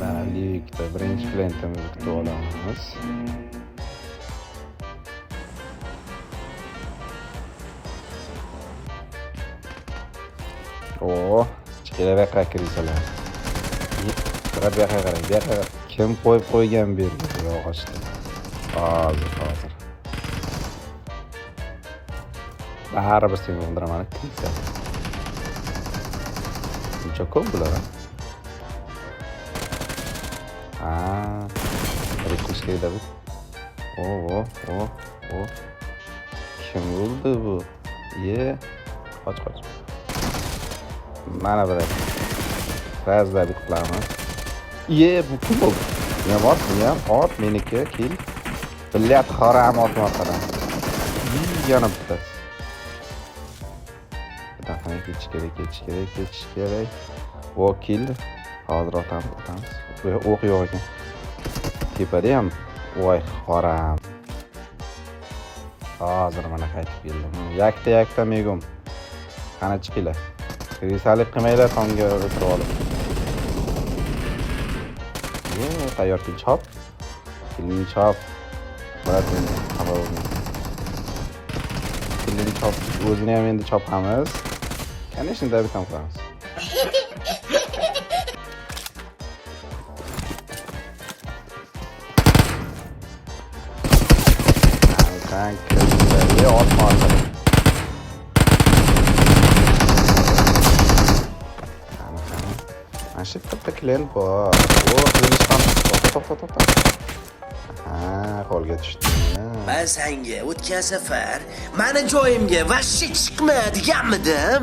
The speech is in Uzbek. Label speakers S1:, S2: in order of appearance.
S1: Mana livikda birinchi plentimizni kutib olamiz. Chiqaverqa kirisalar. Faqat bu yoqqa qarang, bu yoqqa kim qo'yib qo'ygan bu yerga yog'ochni? Hozir. Baribir seni o'ldiraman, kirsa. Buncha ko'p bular. Rikush kerak bu. Kim bo'ldi bu? Qoch. Mana bilan. Razda bitlarimiz. Bu kim bo'ldi? Men ot meniki, kil. Billat haram otmoqdan. Yana bitta. Dafan ketish kerak. Kil. Hozir otamiz. O'q yo'q ekan. Tepada ham voy haram. Hozir mana qaytib keldim. Yakta megum. Qani chiqinglar. Krisalik qilmanglar, tomga o'tirib olib. Tayyor kil chop. Kilni chop. Biladim, xabar Kilni chop. O'zini ham endi chopamiz. Конечно, bitam qilamiz. Kanka, otmoqda. Mana shu bitta klen bor. To'xta. Qo'lga tushdi.
S2: Men senga o'tgan safar meni joyimga vashshi chiqma deganmidim.